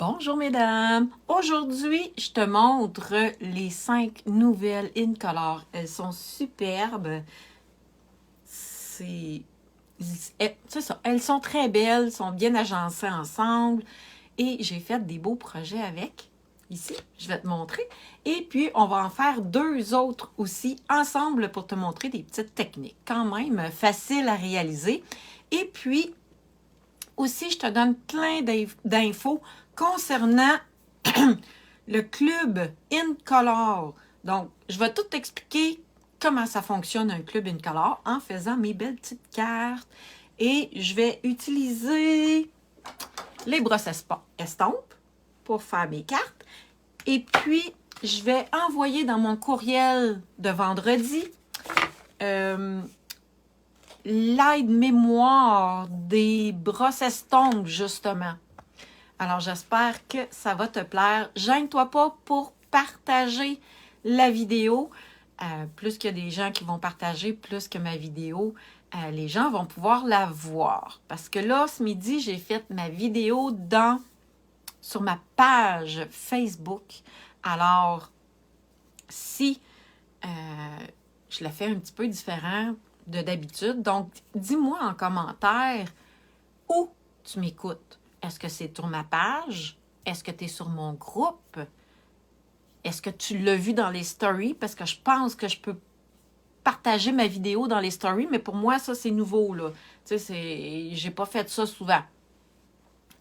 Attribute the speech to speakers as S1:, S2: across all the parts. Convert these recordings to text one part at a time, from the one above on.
S1: Bonjour mesdames! Aujourd'hui, je te montre les 5 nouvelles InColor. Elles sont superbes. C'est ça. Elles sont très belles, sont bien agencées ensemble. Et j'ai fait des beaux projets avec. Ici, je vais te montrer. Et puis, on va en faire 2 autres aussi ensemble pour te montrer des petites techniques. Quand même faciles à réaliser. Et puis, aussi, je te donne plein d'infos concernant le club InColor. Donc, je vais tout t'expliquer comment ça fonctionne un club InColor en faisant mes belles petites cartes. Et je vais utiliser les brosses estampes pour faire mes cartes. Et puis, je vais envoyer dans mon courriel de vendredi l'aide-mémoire des brosses estampes, justement. Alors, j'espère que ça va te plaire. Gêne-toi pas pour partager la vidéo. Plus qu'il y a des gens qui vont partager, plus que ma vidéo, les gens vont pouvoir la voir. Parce que là, ce midi, j'ai fait ma vidéo sur ma page Facebook. Alors, si je la fais un petit peu différent de d'habitude, donc dis-moi en commentaire où tu m'écoutes. Est-ce que c'est sur ma page? Est-ce que tu es sur mon groupe? Est-ce que tu l'as vu dans les stories? Parce que je pense que je peux partager ma vidéo dans les stories, mais pour moi, ça, c'est nouveau, là. Tu sais, j'ai pas fait ça souvent,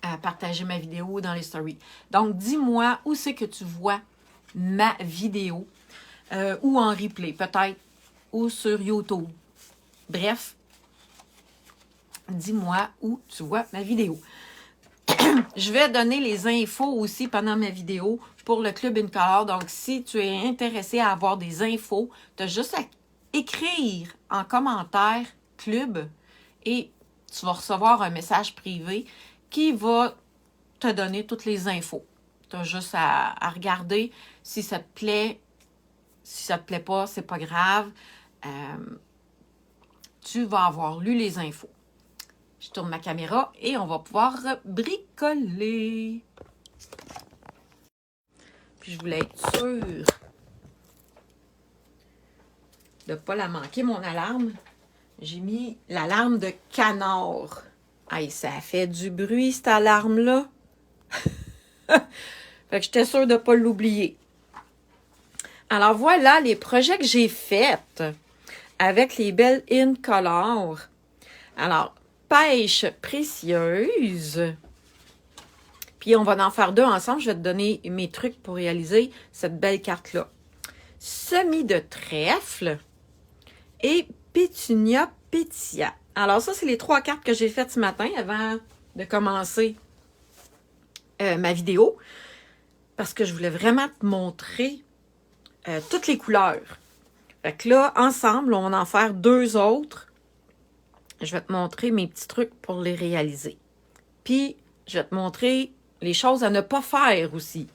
S1: à partager ma vidéo dans les stories. Donc, dis-moi où c'est que tu vois ma vidéo ou en replay, peut-être, ou sur YouTube. Bref, dis-moi où tu vois ma vidéo. Je vais donner les infos aussi pendant ma vidéo pour le Club InColor. Donc, si tu es intéressé à avoir des infos, tu as juste à écrire en commentaire « Club » et tu vas recevoir un message privé qui va te donner toutes les infos. Tu as juste à regarder si ça te plaît. Si ça ne te plaît pas, c'est pas grave. Tu vas avoir lu les infos. Je tourne ma caméra et on va pouvoir bricoler. Puis je voulais être sûre de ne pas la manquer, mon alarme. J'ai mis l'alarme de canard. Hey, ça fait du bruit, cette alarme-là. Fait que j'étais sûre de ne pas l'oublier. Alors voilà les projets que j'ai faits avec les belles InColor. Alors, pêche précieuse. Puis on va en faire 2 ensemble. Je vais te donner mes trucs pour réaliser cette belle carte-là. Semis de trèfle et pétunia pétillant. Alors ça, c'est les 3 cartes que j'ai faites ce matin avant de commencer ma vidéo. Parce que je voulais vraiment te montrer toutes les couleurs. Fait que là, ensemble, on va en faire 2 autres. Je vais te montrer mes petits trucs pour les réaliser. Puis, je vais te montrer les choses à ne pas faire aussi.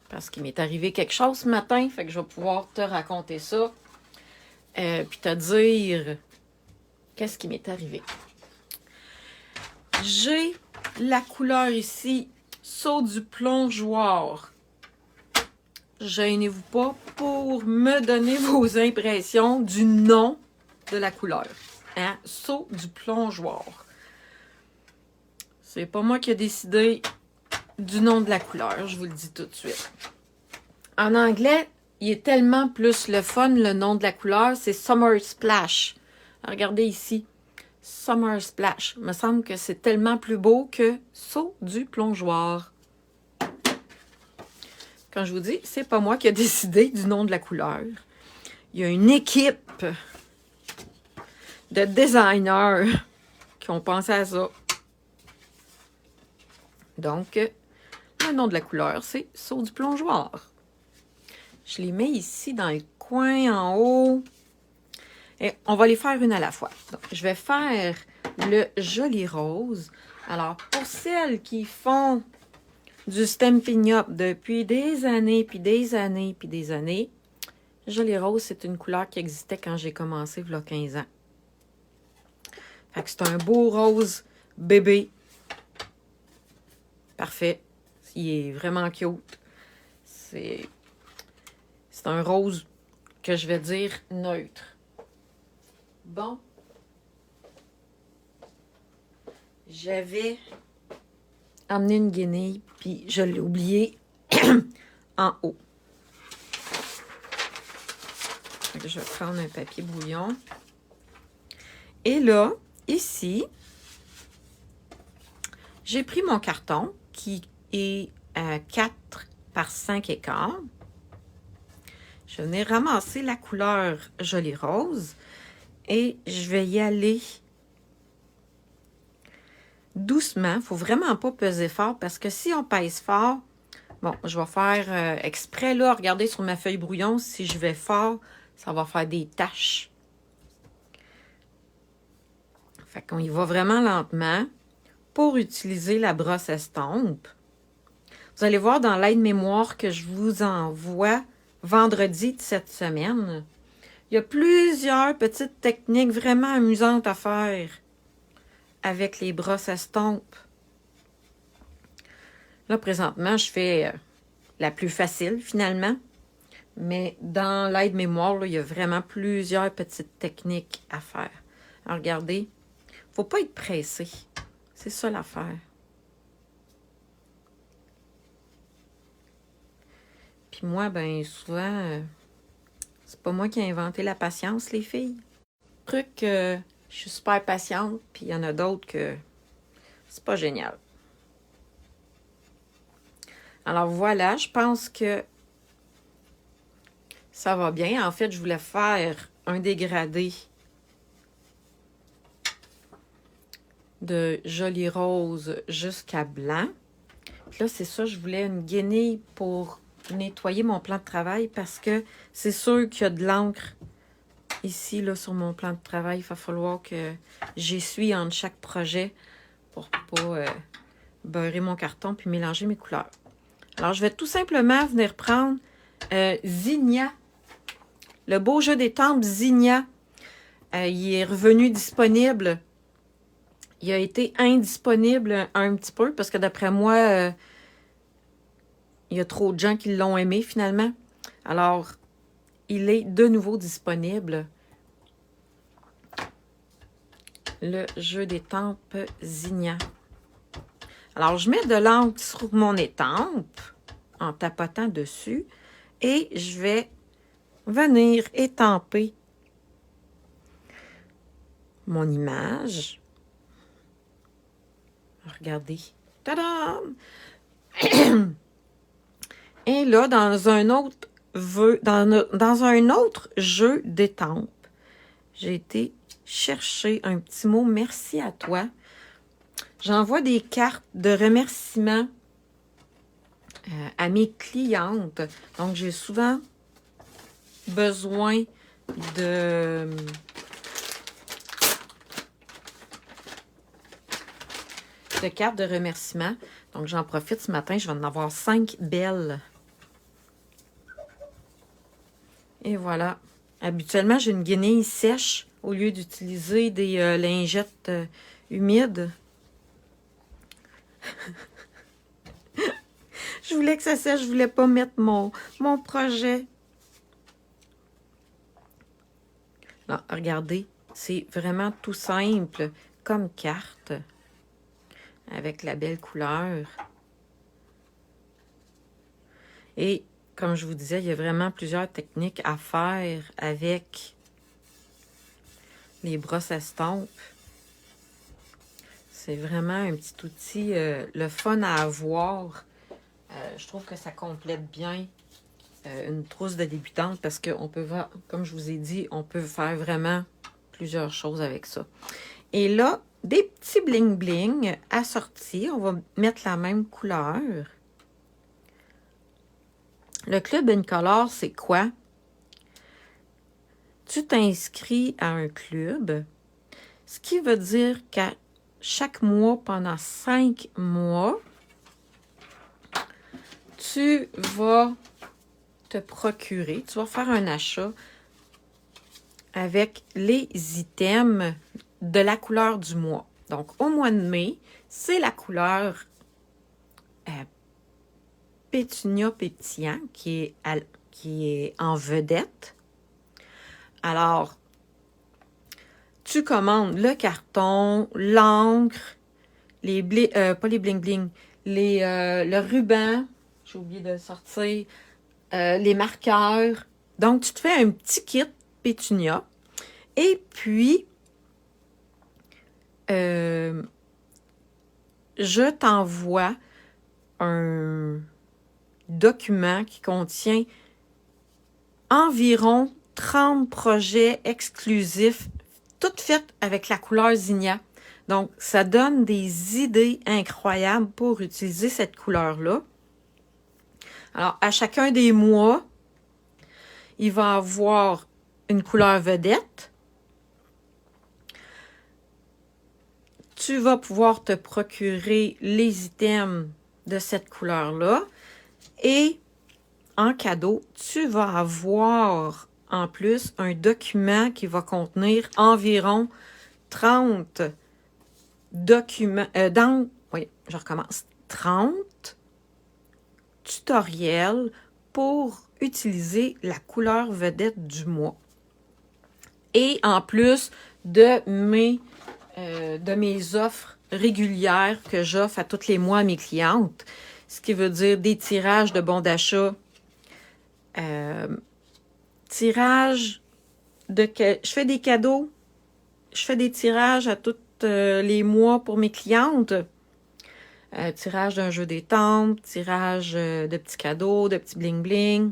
S1: Parce qu'il m'est arrivé quelque chose ce matin, fait que je vais pouvoir te raconter ça. Puis te dire qu'est-ce qui m'est arrivé. J'ai la couleur ici, saut du plongeoir. Gênez-vous pas pour me donner vos impressions du nom de la couleur. Hein? Saut du plongeoir. C'est pas moi qui ai décidé du nom de la couleur, je vous le dis tout de suite. En anglais, il est tellement plus le fun, le nom de la couleur, c'est Summer Splash. Regardez ici, Summer Splash. Il me semble que c'est tellement plus beau que Saut du plongeoir. Quand je vous dis, c'est pas moi qui ai décidé du nom de la couleur. Il y a une équipe de designers qui ont pensé à ça. Donc, le nom de la couleur, c'est Saut du plongeoir. Je les mets ici dans le coin en haut. Et on va les faire une à la fois. Donc, je vais faire le joli rose. Alors, pour celles qui font du Stampin' Up depuis des années, puis des années, puis des années, joli rose, c'est une couleur qui existait quand j'ai commencé, il y a 15 ans. Fait que c'est un beau rose bébé. Parfait. Il est vraiment cute. C'est un rose que je vais dire neutre. Bon. J'avais amené une guenille, puis je l'ai oublié en haut. Je vais prendre un papier brouillon. Et là, ici, j'ai pris mon carton qui est à 4 par 5 écarts. Je vais venir ramasser la couleur Jolie Rose et je vais y aller doucement. Il ne faut vraiment pas peser fort parce que si on pèse fort, bon, je vais faire exprès là, regardez sur ma feuille brouillon, si je vais fort, ça va faire des taches. Fait qu'on y va vraiment lentement pour utiliser la brosse estompe. Vous allez voir dans l'aide-mémoire que je vous envoie vendredi de cette semaine. Il y a plusieurs petites techniques vraiment amusantes à faire avec les brosses estompe. Là, présentement, je fais la plus facile finalement. Mais dans l'aide-mémoire, il y a vraiment plusieurs petites techniques à faire. Alors, regardez, il ne faut pas être pressé. C'est ça l'affaire. Puis moi, ben souvent, c'est pas moi qui ai inventé la patience, les filles. Truc je suis super patiente, puis il y en a d'autres que c'est pas génial. Alors voilà, je pense que ça va bien. En fait, je voulais faire un dégradé de Jolie Rose jusqu'à blanc. Puis là, c'est ça, je voulais une guenille pour nettoyer mon plan de travail parce que c'est sûr qu'il y a de l'encre ici, là, sur mon plan de travail. Il va falloir que j'essuie entre chaque projet pour pas beurrer mon carton puis mélanger mes couleurs. Alors, je vais tout simplement venir prendre Zinnia. Le beau jeu des tempes Zinnia. Il est revenu disponible. Il a été indisponible un petit peu parce que d'après moi, il y a trop de gens qui l'ont aimé finalement. Alors, il est de nouveau disponible. Le jeu des tempes Zinnia. Alors, je mets de l'encre sur mon étampe en tapotant dessus et je vais venir étamper mon image. Regardez. Tadam! Et là, dans un autre jeu d'étampe, j'ai été chercher un petit mot « Merci à toi ». J'envoie des cartes de remerciement à mes clientes. Donc, j'ai souvent besoin de cartes de remerciement. Donc, j'en profite ce matin. Je vais en avoir 5 belles. Et voilà. Habituellement, j'ai une guenille sèche au lieu d'utiliser des lingettes humides. Je voulais que ça sèche. Je voulais pas mettre mon projet. Non, regardez. C'est vraiment tout simple comme carte. Avec la belle couleur. Et comme je vous disais, il y a vraiment plusieurs techniques à faire avec les brosses estompe. C'est vraiment un petit outil, le fun à avoir. Je trouve que ça complète bien une trousse de débutante parce qu'on peut, comme je vous ai dit, on peut faire vraiment plusieurs choses avec ça. Et là, des petits bling-bling assortis. On va mettre la même couleur. Le Club Incolore, c'est quoi? Tu t'inscris à un club, ce qui veut dire qu'à chaque mois, pendant 5 mois, tu vas te procurer, tu vas faire un achat avec les items de la couleur du mois. Donc, au mois de mai, c'est la couleur Pétunia pétillant qui est en vedette. Alors, tu commandes le carton, l'encre, pas les bling-bling, le ruban, j'ai oublié de le sortir, les marqueurs. Donc, tu te fais un petit kit Pétunia. Et puis, je t'envoie un document qui contient environ 30 projets exclusifs, toutes faites avec la couleur Zinnia. Donc, ça donne des idées incroyables pour utiliser cette couleur-là. Alors, à chacun des mois, il va avoir une couleur vedette. Tu vas pouvoir te procurer les items de cette couleur-là. Et en cadeau, tu vas avoir en plus un document qui va contenir environ 30 documents. 30 tutoriels pour utiliser la couleur vedette du mois. Et en plus de mes offres régulières que j'offre à tous les mois à mes clientes, ce qui veut dire des tirages de bons d'achat, tirage je fais des cadeaux, je fais des tirages à tous les mois pour mes clientes, tirage d'un jeu d'étampes, tirage de petits cadeaux, de petits bling-bling,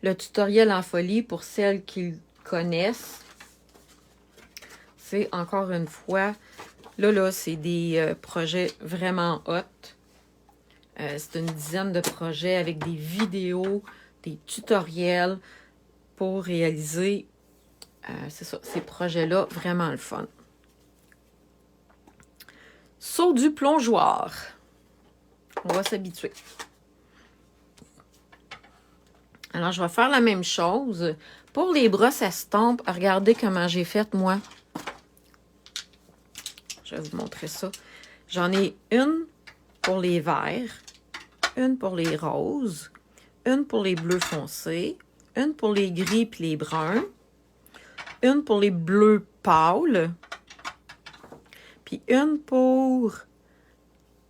S1: le tutoriel en folie pour celles qui connaissent. C'est encore une fois, là, c'est des projets vraiment hot. C'est une dizaine de projets avec des vidéos, des tutoriels pour réaliser, c'est ça, ces projets-là, vraiment le fun. Saut du plongeoir. On va s'habituer. Alors, je vais faire la même chose. Pour les brosses à estompe, regardez comment j'ai fait, moi. Je vais vous montrer ça. J'en ai une pour les verts, une pour les roses, une pour les bleus foncés, une pour les gris et les bruns, une pour les bleus pâles, puis une pour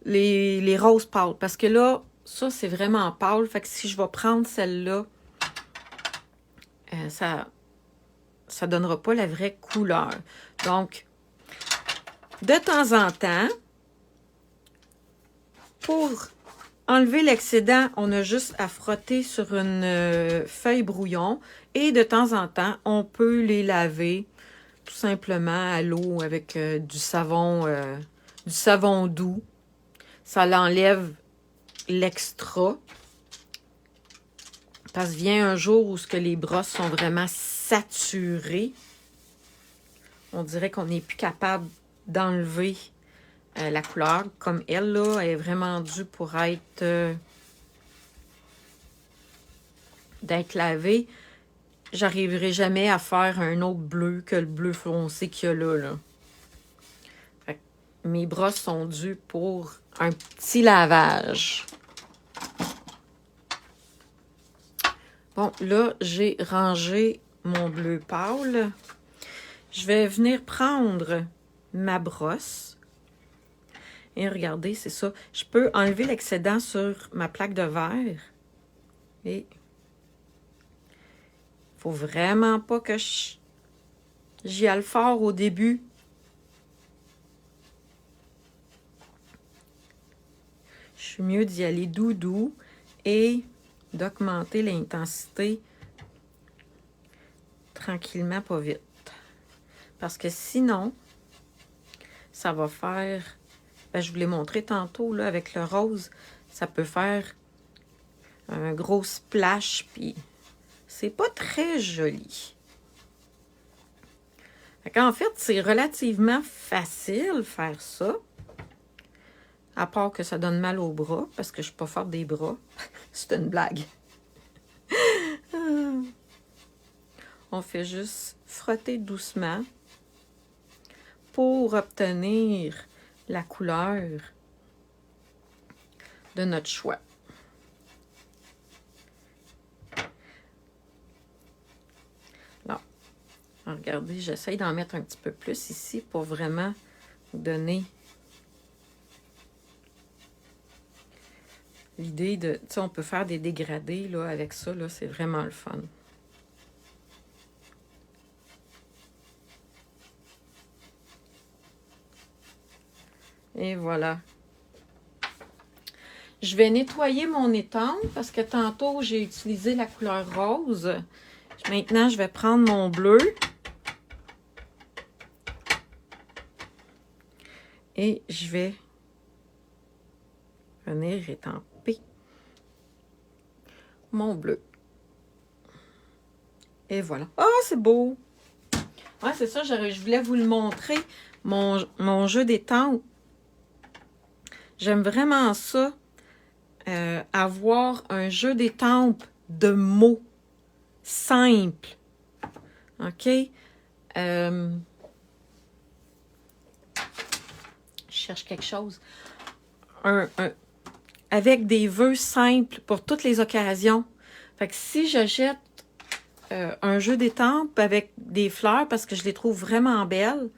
S1: les roses pâles. Parce que là, ça, c'est vraiment pâle. Fait que si je vais prendre celle-là, ça ne donnera pas la vraie couleur. Donc, de temps en temps, pour enlever l'excédent, on a juste à frotter sur une feuille brouillon. Et de temps en temps, on peut les laver tout simplement à l'eau avec du savon doux. Ça l'enlève l'extra. Parce qu'il vient un jour où les brosses sont vraiment saturées. On dirait qu'on n'est plus capable d'enlever la couleur. Comme elle, là, elle est vraiment due pour être d'être lavée. J'arriverai jamais à faire un autre bleu que le bleu foncé qu'il y a là. Fait que mes brosses sont dues pour un petit lavage. Bon, là, j'ai rangé mon bleu pâle. Je vais venir prendre ma brosse. Et regardez, c'est ça. Je peux enlever l'excédent sur ma plaque de verre. Et faut vraiment pas que j'y aille fort au début. Je suis mieux d'y aller doux et d'augmenter l'intensité tranquillement, pas vite. Parce que sinon, ça va faire... je vous l'ai montré tantôt, là, avec le rose, ça peut faire un gros splash, puis c'est pas très joli. En fait, c'est relativement facile faire ça. À part que ça donne mal aux bras, parce que je suis pas forte des bras. C'est une blague. On fait juste frotter doucement pour obtenir la couleur de notre choix. Là, regardez, j'essaye d'en mettre un petit peu plus ici pour vraiment vous donner l'idée de... Tu sais, on peut faire des dégradés là, avec ça, là, c'est vraiment le fun. Et voilà. Je vais nettoyer mon étampe parce que tantôt, j'ai utilisé la couleur rose. Maintenant, je vais prendre mon bleu. Et je vais venir étamper mon bleu. Et voilà. Oh, c'est beau! Ouais, c'est ça, je voulais vous le montrer, mon jeu d'étampe. J'aime vraiment ça, avoir un jeu d'étampe de mots simples. OK? Je cherche quelque chose. Avec des vœux simples pour toutes les occasions. Fait que si j'achète un jeu d'étampe avec des fleurs parce que je les trouve vraiment belles,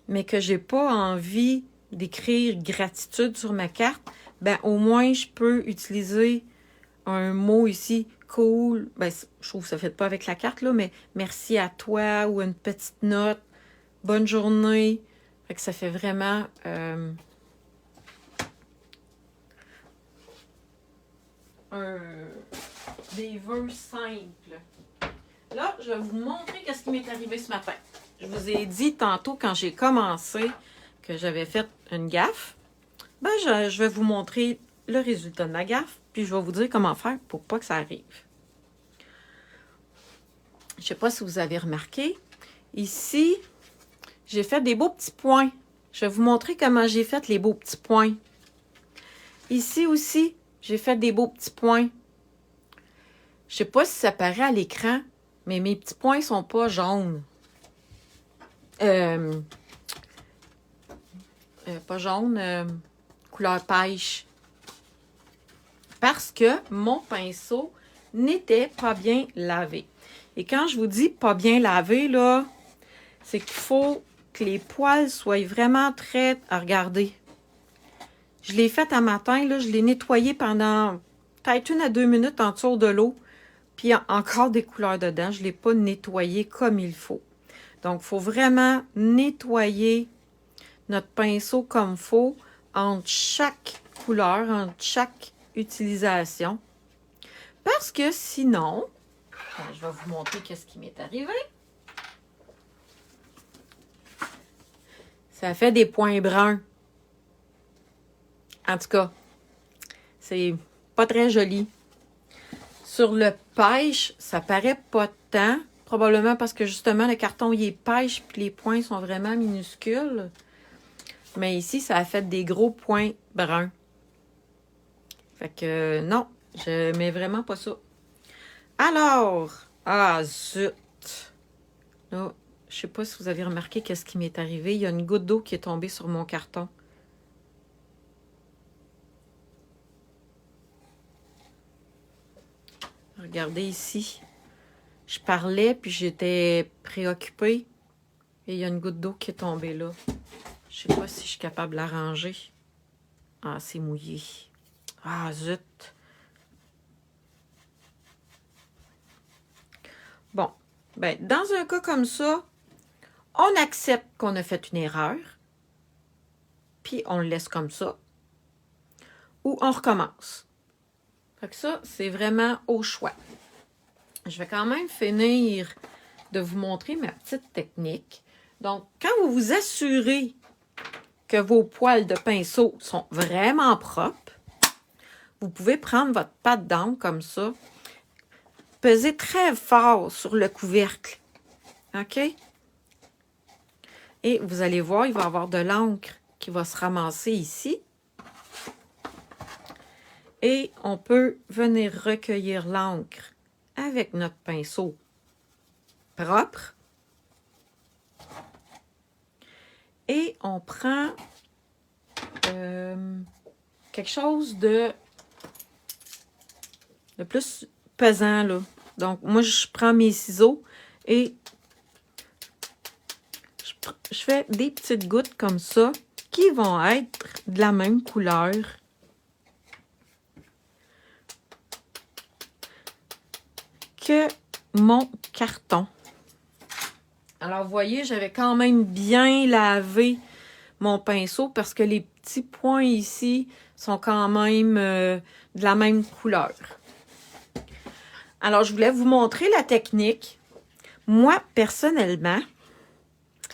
S1: mais que j'ai pas envie d'écrire gratitude sur ma carte, ben au moins je peux utiliser un mot ici, cool. Ben, je trouve que ça ne fait pas avec la carte, là, mais merci à toi ou une petite note. Bonne journée. Fait que ça fait vraiment des vœux simples. Là, je vais vous montrer ce qui m'est arrivé ce matin. Je vous ai dit tantôt, quand j'ai commencé, que j'avais fait une gaffe. Ben, je vais vous montrer le résultat de ma gaffe, puis je vais vous dire comment faire pour pas que ça arrive. Je ne sais pas si vous avez remarqué, ici, j'ai fait des beaux petits points. Je vais vous montrer comment j'ai fait les beaux petits points. Ici aussi, j'ai fait des beaux petits points. Je ne sais pas si ça paraît à l'écran, mais mes petits points ne sont pas jaunes. Pas jaune, couleur pêche. Parce que mon pinceau n'était pas bien lavé. Et quand je vous dis pas bien lavé, là, c'est qu'il faut que les poils soient vraiment très... Ah, regardez. Je l'ai fait à matin, là, je l'ai nettoyé pendant peut-être 1 à 2 minutes en dessous de l'eau. Puis il y a encore des couleurs dedans. Je ne l'ai pas nettoyé comme il faut. Donc, il faut vraiment nettoyer notre pinceau comme il faut entre chaque couleur, entre chaque utilisation. Parce que sinon, je vais vous montrer ce qui m'est arrivé. Ça fait des points bruns. En tout cas, c'est pas très joli. Sur le pêche, ça paraît pas tant. Probablement parce que justement, le carton, il est pêche puis les points sont vraiment minuscules. Mais ici, ça a fait des gros points bruns. Fait que non, je mets vraiment pas ça. Alors, ah zut! Là, je sais pas si vous avez remarqué qu'est-ce qui m'est arrivé. Il y a une goutte d'eau qui est tombée sur mon carton. Regardez ici. Je parlais, puis j'étais préoccupée. Et il y a une goutte d'eau qui est tombée là. Je sais pas si je suis capable de la ranger. Ah, c'est mouillé. Ah, zut! Bon, ben, dans un cas comme ça, on accepte qu'on a fait une erreur, puis on le laisse comme ça, ou on recommence. Fait que ça, c'est vraiment au choix. Je vais quand même finir de vous montrer ma petite technique. Donc, quand vous vous assurez que vos poils de pinceau sont vraiment propres, vous pouvez prendre votre pâte d'encre comme ça, peser très fort sur le couvercle. OK? Et vous allez voir, il va y avoir de l'encre qui va se ramasser ici. Et on peut venir recueillir l'encre avec notre pinceau propre. Et on prend quelque chose de plus pesant, là. Donc, moi, je prends mes ciseaux et je fais des petites gouttes comme ça qui vont être de la même couleur que mon carton. Alors, vous voyez, j'avais quand même bien lavé mon pinceau parce que les petits points ici sont quand même de la même couleur. Alors, je voulais vous montrer la technique. Moi, personnellement,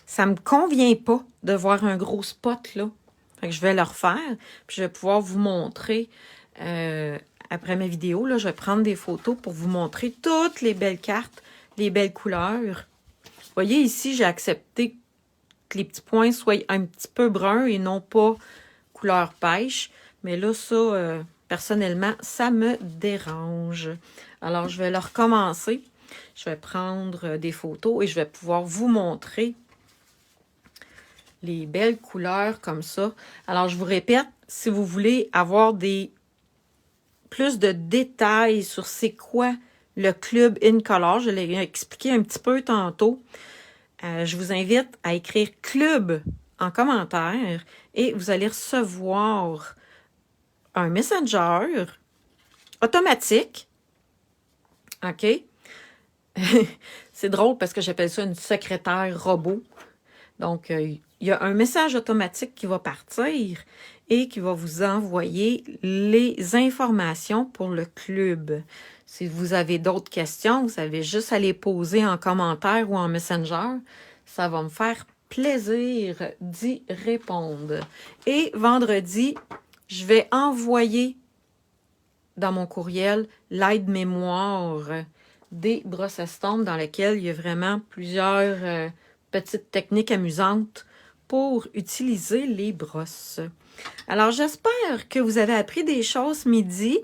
S1: ça ne me convient pas de voir un gros spot, là. Fait que je vais le refaire, puis je vais pouvoir vous montrer, après ma vidéo, là, je vais prendre des photos pour vous montrer toutes les belles cartes, les belles couleurs. Vous voyez, ici, j'ai accepté que les petits points soient un petit peu bruns et non pas couleur pêche. Mais là, ça, personnellement, ça me dérange. Alors, je vais le recommencer. Je vais prendre des photos et je vais pouvoir vous montrer les belles couleurs comme ça. Alors, je vous répète, si vous voulez avoir plus de détails sur c'est quoi le club InColor, je l'ai expliqué un petit peu tantôt, je vous invite à écrire « club » en commentaire et vous allez recevoir un messenger automatique. OK? C'est drôle parce que j'appelle ça une secrétaire robot. Donc, il y a un message automatique qui va partir et qui va vous envoyer les informations pour le club. Si vous avez d'autres questions, vous avez juste à les poser en commentaire ou en messenger. Ça va me faire plaisir d'y répondre. Et vendredi, je vais envoyer dans mon courriel l'aide-mémoire des brosses estompes dans lequel il y a vraiment plusieurs petites techniques amusantes pour utiliser les brosses. Alors, j'espère que vous avez appris des choses midi,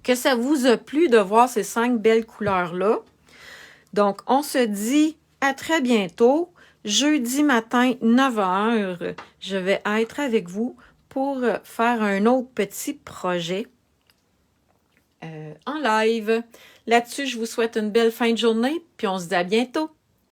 S1: que ça vous a plu de voir ces 5 belles couleurs-là. Donc, on se dit à très bientôt. Jeudi matin, 9 h, je vais être avec vous pour faire un autre petit projet en live. Là-dessus, je vous souhaite une belle fin de journée, puis on se dit à bientôt.